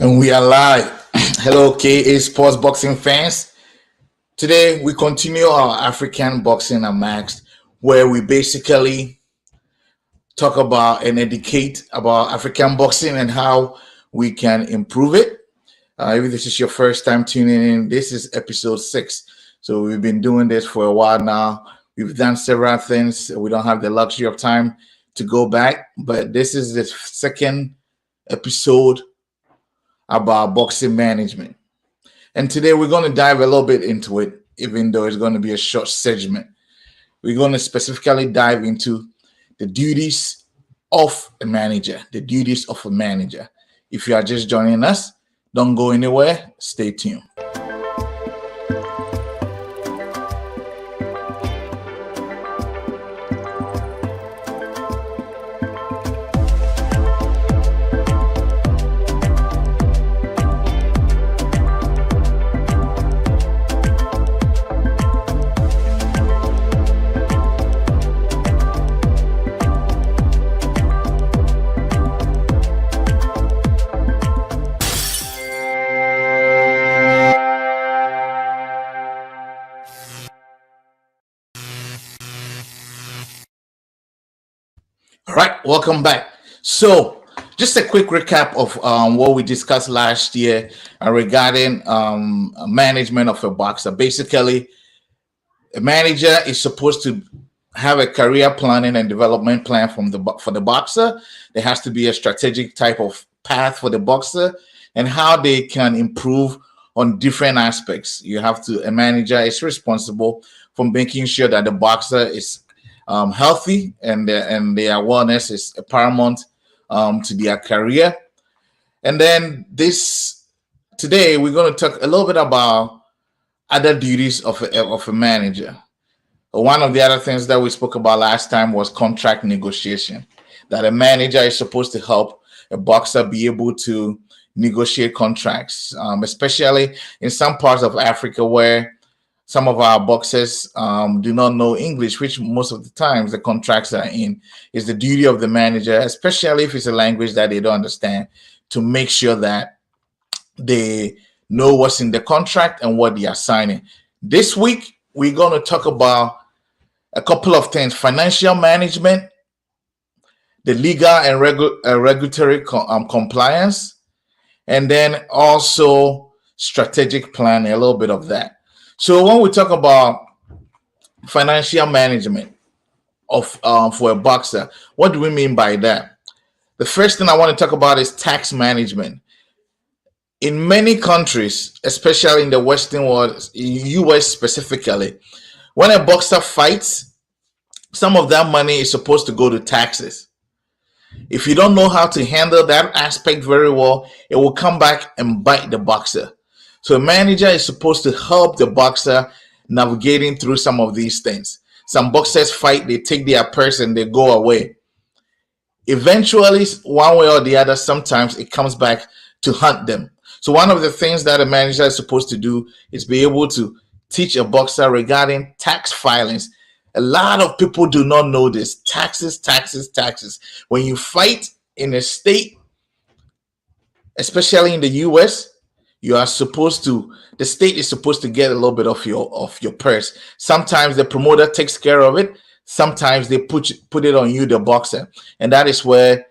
And we are live. Hello, KA Sports Boxing fans. Today we continue our African Boxing Unmasked, where we basically talk about and educate about African boxing and how we can improve it. If this is your first time tuning in, this is episode 6. So we've been doing this for a while now. We've done several things. We don't have the luxury of time to go back, but this is the second episode about boxing management. And today we're going to dive a little bit into it, even though it's going to be a short segment. We're going to specifically dive into the duties of a manager, the duties of a manager. If you are just joining us, don't go anywhere. Stay tuned. All right, welcome back. So, just a quick recap of what we discussed last year regarding management of a boxer. Basically, a manager is supposed to have a career planning and development plan for the boxer. There has to be a strategic type of path for the boxer and how they can improve on different aspects. A manager is responsible for making sure that the boxer is healthy and their wellness is paramount to their career. And then today we're going to talk a little bit about other duties of a manager. One of the other things that we spoke about last time was contract negotiation, that a manager is supposed to help a boxer be able to negotiate contracts, especially in some parts of Africa where some of our boxers do not know English, which most of the times the contracts are in. Is the duty of the manager, especially if it's a language that they don't understand, to make sure that they know what's in the contract and what they are signing. This week, we're going to talk about a couple of things: financial management, the legal and regulatory compliance, and then also strategic planning, a little bit of that. So when we talk about financial management for a boxer, what do we mean by that? The first thing I want to talk about is tax management. In many countries, especially in the Western world, US specifically, when a boxer fights, some of that money is supposed to go to taxes. If you don't know how to handle that aspect very well, it will come back and bite the boxer. So a manager is supposed to help the boxer navigating through some of these things. Some boxers fight, they take their purse and they go away. Eventually, one way or the other, sometimes it comes back to hunt them. So one of the things that a manager is supposed to do is be able to teach a boxer regarding tax filings. A lot of people do not know this. Taxes, taxes, taxes. When you fight in a state, especially in the US, the state is supposed to get a little bit of your purse. Sometimes the promoter takes care of it. Sometimes they put it on you, the boxer. And that is where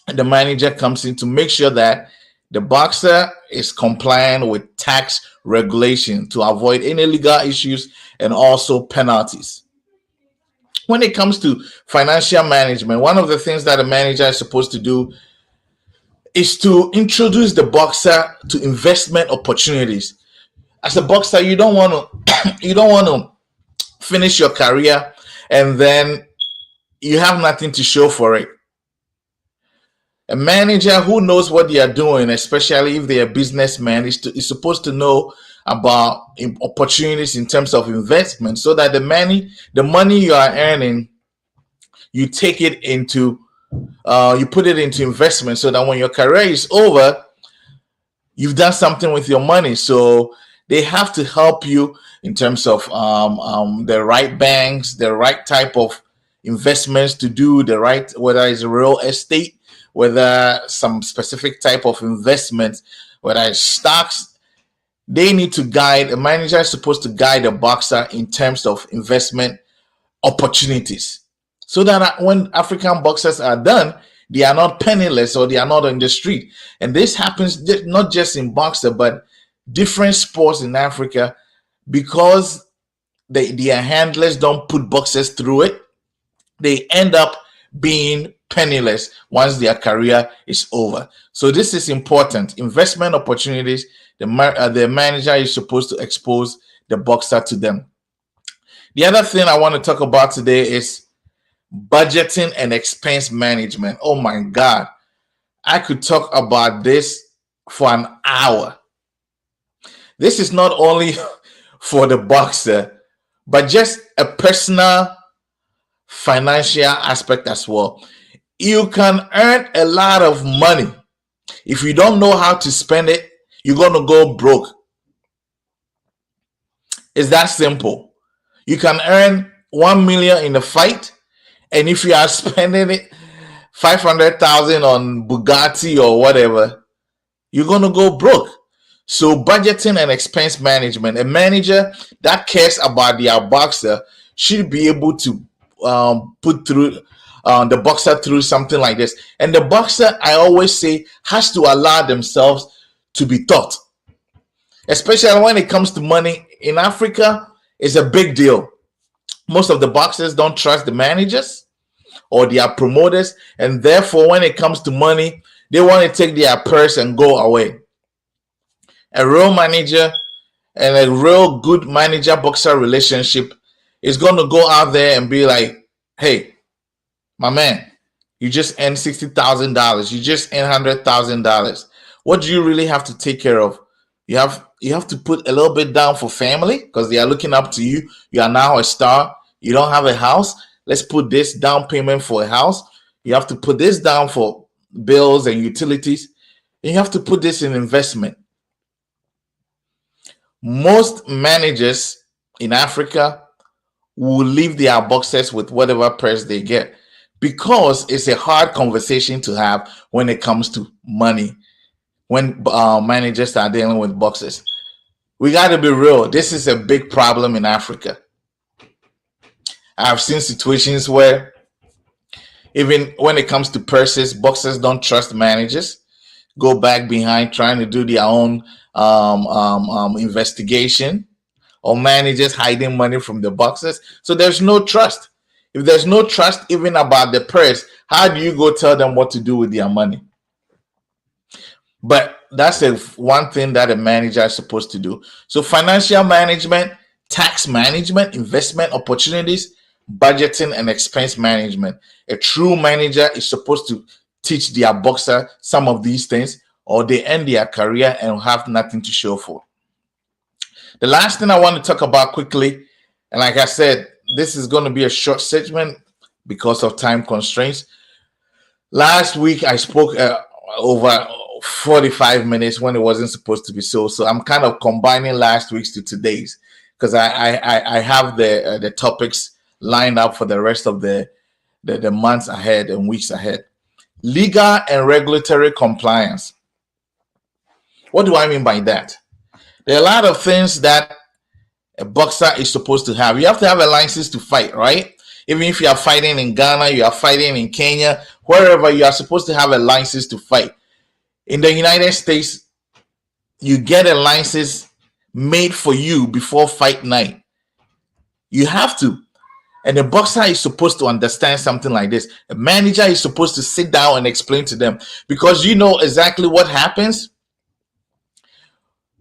the manager comes in to make sure that the boxer is compliant with tax regulation to avoid any legal issues and also penalties. When it comes to financial management, one of the things that a manager is supposed to do is to introduce the boxer to investment opportunities. As a boxer, you don't want to finish your career and then you have nothing to show for it. A manager who knows what they are doing, especially if they are a businessman, is supposed to know about opportunities in terms of investment, so that the money you are earning, you take it into you put it into investment, so that when your career is over, you've done something with your money. So they have to help you in terms of the right banks, the right type of investments to do, whether it's real estate, whether some specific type of investment, whether it's stocks, they need to guide, a manager is supposed to guide a boxer in terms of investment opportunities, so that when African boxers are done, they are not penniless or they are not on the street. And this happens not just in boxer, but different sports in Africa, because their handlers don't put boxers through it. They end up being penniless once their career is over. So this is important. Investment opportunities, the manager is supposed to expose the boxer to them. The other thing I want to talk about today is budgeting and expense management. Oh my God. I could talk about this for an hour. This is not only for the boxer, but just a personal financial aspect as well. You can earn a lot of money. If you don't know how to spend it, you're going to go broke. It's that simple. You can earn 1 million in a fight, and if you are spending it 500,000 on Bugatti or whatever, you're going to go broke. So budgeting and expense management, a manager that cares about their boxer should be able to put through the boxer through something like this. And the boxer, I always say, has to allow themselves to be taught, especially when it comes to money. In Africa, it's a big deal. Most of the boxers don't trust the managers or their promoters, and therefore when it comes to money, they want to take their purse and go away. A real manager and a real good manager boxer relationship is going to go out there and be like, hey, my man, you just earned $60,000. You just earned $100,000. What do you really have to take care of? You have to put a little bit down for family because they are looking up to you. You are now a star. You don't have a house. Let's put this down payment for a house. You have to put this down for bills and utilities. And you have to put this in investment. Most managers in Africa will leave their boxers with whatever purse they get, because it's a hard conversation to have when it comes to money. When managers are dealing with boxers, we got to be real. This is a big problem in Africa. I've seen situations where even when it comes to purses, boxers don't trust managers, go back behind trying to do their own investigation, or managers hiding money from the boxers. So there's no trust. If there's no trust even about the purse, how do you go tell them what to do with their money? But that's one thing that a manager is supposed to do. So financial management, tax management, investment opportunities, budgeting, and expense management. A true manager is supposed to teach their boxer some of these things, or they end their career and have nothing to show for. The last thing I want to talk about quickly, and like I said, this is going to be a short segment because of time constraints. Last week I spoke over 45 minutes when it wasn't supposed to be so. So I'm kind of combining last week's to today's, because I have the topics lined up for the rest of the months ahead and weeks ahead. Legal and regulatory compliance. What do I mean by that? There are a lot of things that a boxer is supposed to have. You have to have a license to fight, right? Even if you are fighting in Ghana, you are fighting in Kenya, wherever, you are supposed to have a license to fight. In the United States, you get a license made for you before fight night. You have to. And the boxer is supposed to understand something like this. A manager is supposed to sit down and explain to them, because you know exactly what happens.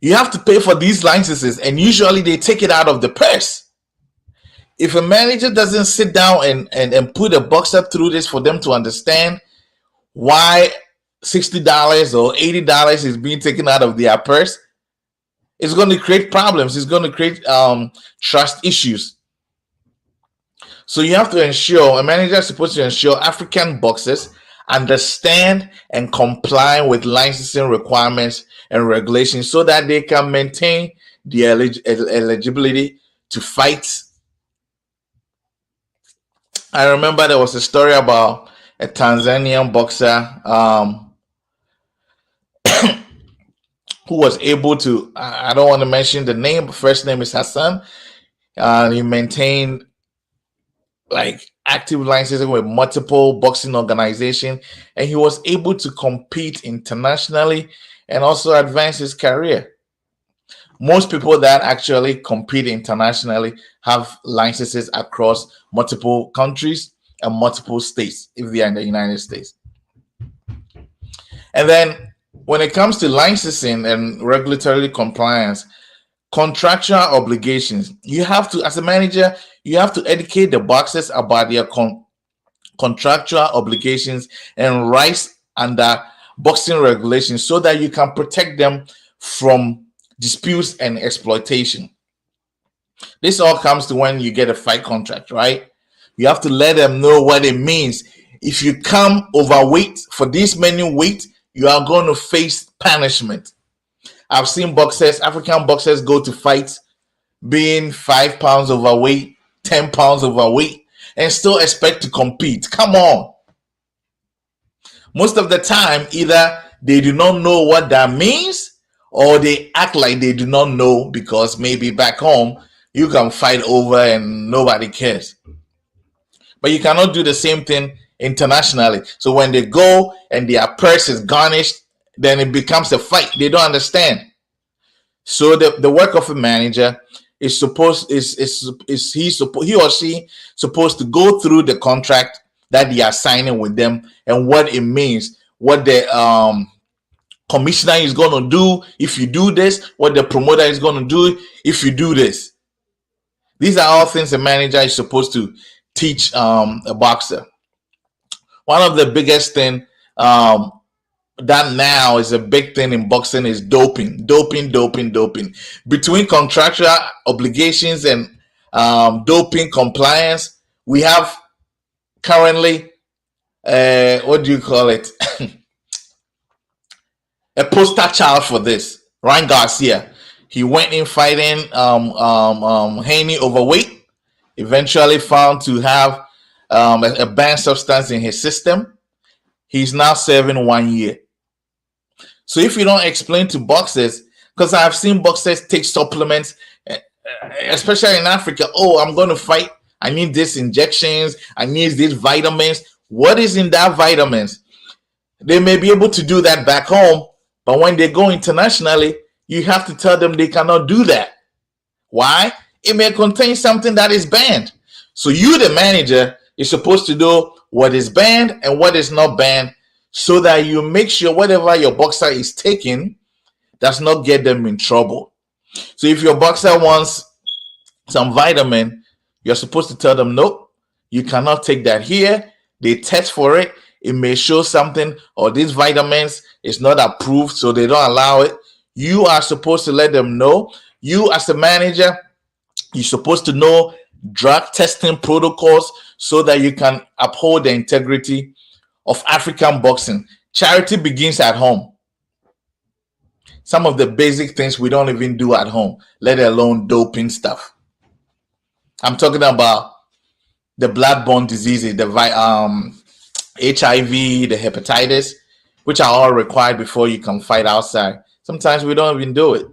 You have to pay for these licenses, and usually they take it out of the purse. If a manager doesn't sit down and put a boxer through this for them to understand why $60 or $80 is being taken out of their purse, it's going to create problems. It's going to create trust issues. So you have to ensure, a manager is supposed to ensure African boxers understand and comply with licensing requirements and regulations, so that they can maintain the eligibility to fight. I remember there was a story about a Tanzanian boxer who was able to, I don't want to mention the name, but first name is Hassan. He maintained like active licenses with multiple boxing organizations, and he was able to compete internationally and also advance his career. Most people that actually compete internationally have licenses across multiple countries and multiple states if they are in the United States. And then when it comes to licensing and regulatory compliance, contractual obligations, you have to, as a manager, you have to educate the boxers about their contractual obligations and rights under boxing regulations so that you can protect them from disputes and exploitation. This all comes to when you get a fight contract, right? You have to let them know what it means. If you come overweight for this many weight, you are going to face punishment. I've seen boxers, African boxers, go to fights being 5 pounds overweight, 10 pounds overweight, and still expect to compete. Come on. Most of the time, either they do not know what that means or they act like they do not know because maybe back home you can fight over and nobody cares. But you cannot do the same thing internationally. So when they go and their purse is garnished, then it becomes a fight. They don't understand. So the work of a manager is supposed is he or she supposed to go through the contract that they are signing with them and what it means, what the commissioner is going to do if you do this, what the promoter is going to do if you do this. These are all things a manager is supposed to teach a boxer. One of the biggest thing that now is a big thing in boxing is doping. Between contractual obligations and doping compliance, we have currently what do you call it? A poster child for this, Ryan Garcia. He went in fighting Haney overweight, eventually found to have a banned substance in his system. He's now serving 1 year. So if you don't explain to boxers, because I've seen boxers take supplements, especially in Africa, oh, I'm going to fight. I need these injections. I need these vitamins. What is in that vitamins? They may be able to do that back home, but when they go internationally, you have to tell them they cannot do that. Why? It may contain something that is banned. So you, the manager, is supposed to know what is banned and what is not banned so that you make sure whatever your boxer is taking does not get them in trouble. So if your boxer wants some vitamin, you're supposed to tell them, nope, you cannot take that here. They test for it. It may show something, or these vitamins is not approved, so they don't allow it. You are supposed to let them know. You, as a manager, you're supposed to know drug testing protocols so that you can uphold the integrity of African boxing. Charity begins at home. Some of the basic things we don't even do at home, let alone doping stuff. I'm talking about the blood-borne diseases, the HIV, the hepatitis, which are all required before you can fight outside. Sometimes we don't even do it.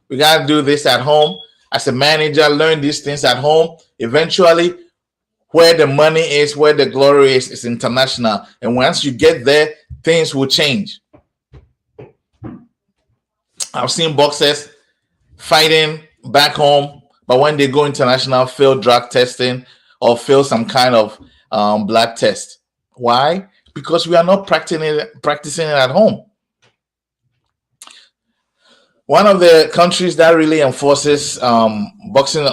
We got to do this at home. As a manager, learn these things at home. Eventually, where the money is, where the glory is international. And once you get there, things will change. I've seen boxers fighting back home, but when they go international, fail drug testing or fail some kind of blood test. Why? Because we are not practicing it at home. One of the countries that really enforces boxing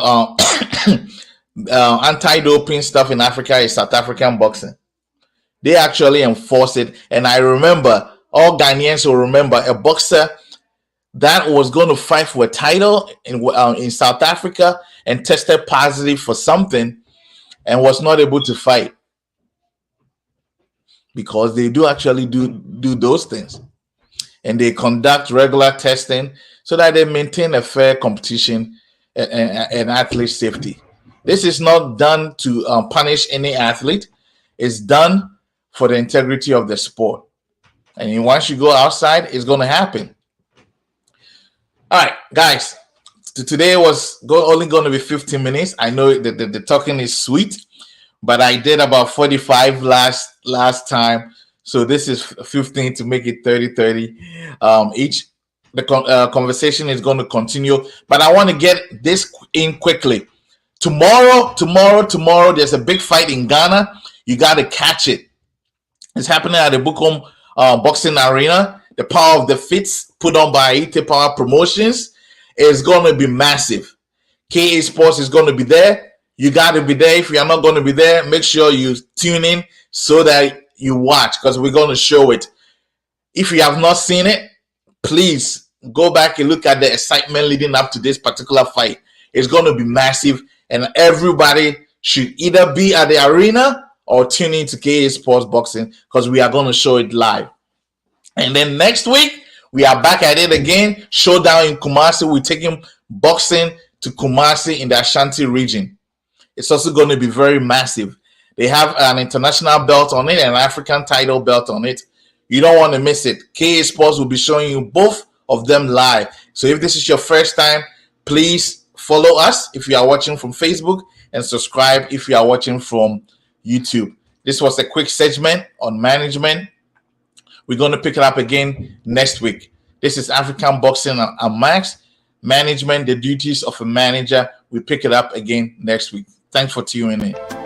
anti-doping stuff in Africa is South African boxing. They actually enforce it. And I remember, all Ghanaians will remember, a boxer that was going to fight for a title in South Africa and tested positive for something and was not able to fight. Because they do actually do those things. And they conduct regular testing so that they maintain a fair competition and athlete safety. This is not done to punish any athlete. It's done for the integrity of the sport. And once you go outside, it's going to happen. All right, guys. Today was only going to be 15 minutes. I know the talking is sweet, but I did about 45 last time. So this is 15 to make it 30. Each the conversation is going to continue, but I want to get this in quickly. Tomorrow, there's a big fight in Ghana. You got to catch it. It's happening at the Bukom Boxing Arena. The Power of the Fits, put on by IT Power Promotions, is going to be massive. KA Sports is going to be there. You got to be there. If you're not going to be there, make sure you tune in so that you watch, because we're going to show it. If you have not seen it, please go back and look at the excitement leading up to this particular fight. It's going to be massive, and everybody should either be at the arena or tune into KA Sports Boxing, because we are going to show it live. And then next week, we are back at it again. Showdown in Kumasi. We're taking boxing to Kumasi in the Ashanti region. It's also going to be very massive. They have an international belt on it and an African title belt on it. You don't want to miss it. KA Sports will be showing you both of them live. So if this is your first time, please follow us if you are watching from Facebook, and subscribe if you are watching from YouTube. This was a quick segment on management. We're going to pick it up again next week. This is African Boxing Unmasked. Management, the duties of a manager. We pick it up again next week. Thanks for tuning in.